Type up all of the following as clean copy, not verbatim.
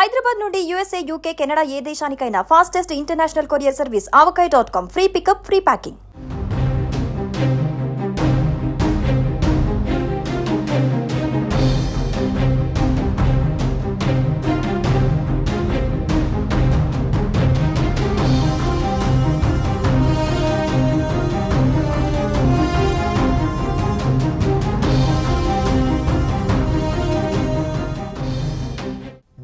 హైదరాబాద్ నుండి USA, UK, Canada ఏ దేశానికైనా fastest international courier service avocai.com. Free pickup, free packing.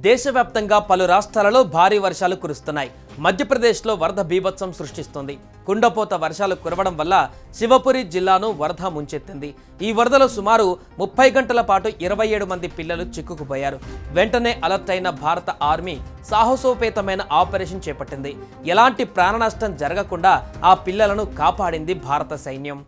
దేశవ్యాప్తంగా పలు రాష్ట్రాలలో భారీ వర్షాలు కురుస్తున్నాయి. మధ్యప్రదేశ్లో వరద బీభత్సం సృష్టిస్తుంది. కుండపోత వర్షాలు కురవడం వల్ల శివపురి జిల్లాను వరద ముంచెత్తింది. ఈ వరదలో సుమారు 30 గంటల పాటు 27 మంది పిల్లలు చిక్కుకుపోయారు. వెంటనే అలర్ట్ అయిన భారత ఆర్మీ సాహసోపేతమైన ఆపరేషన్ చేపట్టింది. ఎలాంటి ప్రాణ నష్టం జరగకుండా ఆ పిల్లలను కాపాడింది భారత సైన్యం.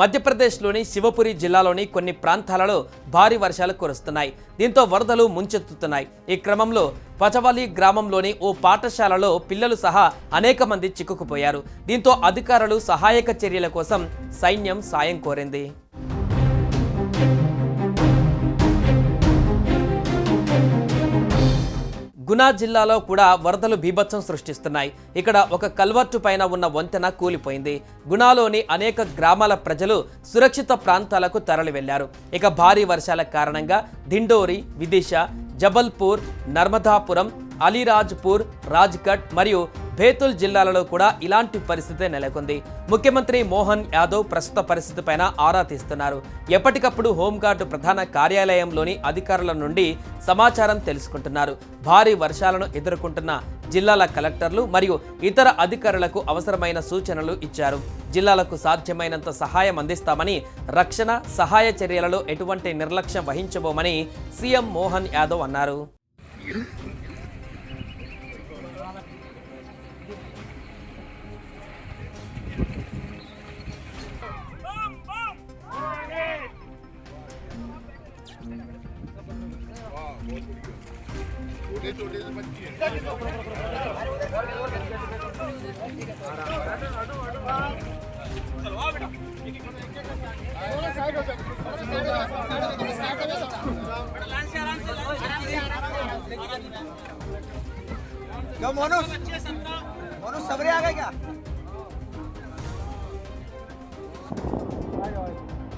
మధ్యప్రదేశ్లోని శివపురి జిల్లాలోని కొన్ని ప్రాంతాలలో భారీ వర్షాలు కురుస్తున్నాయి. దీంతో వరదలు ముంచెత్తుతున్నాయి. ఈ క్రమంలో పచవాలి గ్రామంలోని ఓ పాఠశాలలో పిల్లలు సహా అనేక మంది చిక్కుకుపోయారు. దీంతో అధికారులు సహాయక చర్యల కోసం సైన్యం సాయం కోరింది. గునా జిల్లాలో కూడా వరదలు బీభత్సం సృష్టిస్తున్నాయి. ఇక్కడ ఒక కల్వర్టు పైన ఉన్న వంతెన కూలిపోయింది. గునాలోని అనేక గ్రామాల ప్రజలు సురక్షిత ప్రాంతాలకు తరలి వెళ్లారు. ఇక భారీ వర్షాల కారణంగా దిండోరి, విదిశా, జబల్పూర్, నర్మదాపురం, అలీరాజ్పూర్, రాజ్గఢ్ మరియు బేతుల్ జిల్లాలలో కూడా ఇలాంటి పరిస్థితే నెలకొంది. ముఖ్యమంత్రి మోహన్ యాదవ్ ప్రస్తుత పరిస్థితిపైన ఆరా తీస్తున్నారు. ఎప్పటికప్పుడు హోంగార్డు ప్రధాన కార్యాలయంలోని అధికారుల నుండి సమాచారం తెలుసుకుంటున్నారు. భారీ వర్షాలను ఎదుర్కొంటున్న జిల్లాల కలెక్టర్లు మరియు ఇతర అధికారులకు అవసరమైన సూచనలు ఇచ్చారు. జిల్లాలకు సాధ్యమైనంత సహాయం అందిస్తామని, రక్షణ సహాయ చర్యలలో ఎటువంటి నిర్లక్ష్యం వహించబోమని సీఎం మోహన్ యాదవ్ అన్నారు. क्या मोनू सबरे आ गए क्या?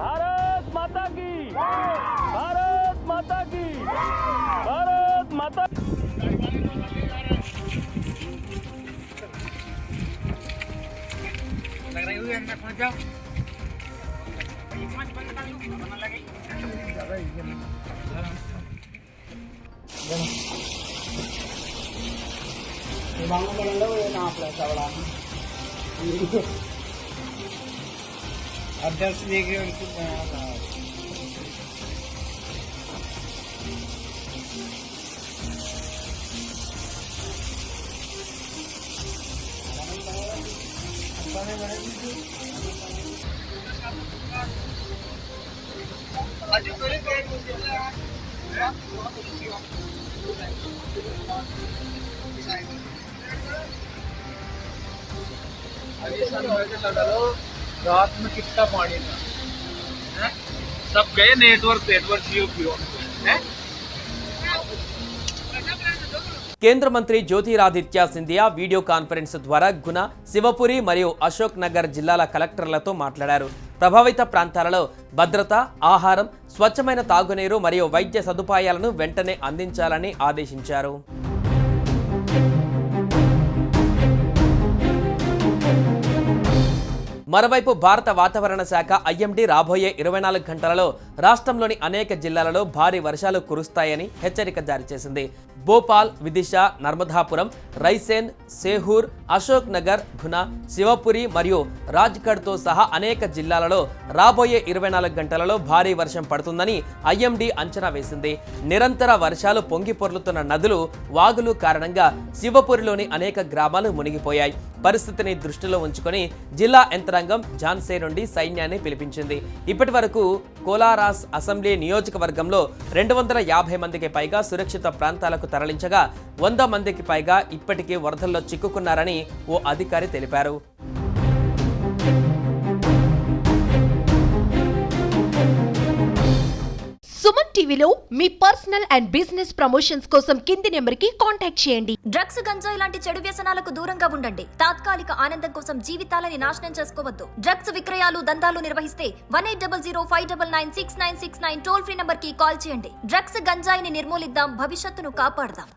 भारत माता की, भारत माता की, भारत माता. लग रही हुई अंदर पहुंच जाओ. अध्यक्ष देखिए उनको रात में कितना पानी था, सब गए नेटवर्क जियो है. కేంద్ర మంత్రి జ్యోతిరాదిత్య సింధియా వీడియో కాన్ఫరెన్స్ ద్వారా గుణ, శివపురి మరియు అశోక్ నగర్ జిల్లాల కలెక్టర్లతో మాట్లాడారు. ప్రభావిత ప్రాంతాలలో భద్రత, ఆహారం, స్వచ్ఛమైన తాగునీరు మరియు వైద్య సదుపాయాలను వెంటనే అందించాలని ఆదేశించారు. మరోవైపు భారత వాతావరణ శాఖ ఐఎండీ రాబోయే 24 గంటలలో రాష్ట్రంలోని అనేక జిల్లాలలో భారీ వర్షాలు కురుస్తాయని హెచ్చరిక జారీ చేసింది. భోపాల్, విదిశా, నర్మదాపురం, రైసేన్, సేహూర్, అశోక్ నగర్, గునా, శివపురి మరియు రాజ్గఢ్తో సహా అనేక జిల్లాలలో రాబోయే 24 గంటలలో భారీ వర్షం పడుతుందని ఐఎండీ అంచనా వేసింది. నిరంతర వర్షాలు పొంగి పొర్లుతున్న నదులు, వాగులు కారణంగా శివపురిలోని అనేక గ్రామాలు మునిగిపోయాయి. పరిస్థితిని దృష్టిలో ఉంచుకొని జిల్లా యంత్రాంగం ఝాన్సీ నుండి సైన్యాన్ని పిలిపించింది. ఇప్పటి వరకు కోలారాస్ అసెంబ్లీ నియోజకవర్గంలో 250 మందికి పైగా సురక్షిత ప్రాంతాలకు తరలించగా 100 మందికి పైగా ఇప్పటికే వరదల్లో చిక్కుకున్నారని ఓ అధికారి తెలిపారు. సుమన్ టీవీలో మీ పర్సనల్ అండ్ బిజినెస్ ప్రమోషన్స్ కోసం కింది నెంబర్కి కాంటాక్ట్ చేయండి. డ్రగ్స్, గంజాయి లాంటి చెడు వ్యసనాలకు దూరంగా ఉండండి. తాత్కాలిక ఆనందం కోసం జీవితాలని నాశనం చేసుకోవద్దు. డ్రగ్స్ విక్రయాలు, దందాలు నిర్వహిస్తే 1800599699 టోల్ ఫ్రీ నంబర్ కి కాల్ చేయండి. డ్రగ్స్, గంజాయిని నిర్మూలిద్దాం, భవిష్యత్తును కాపాడదాం.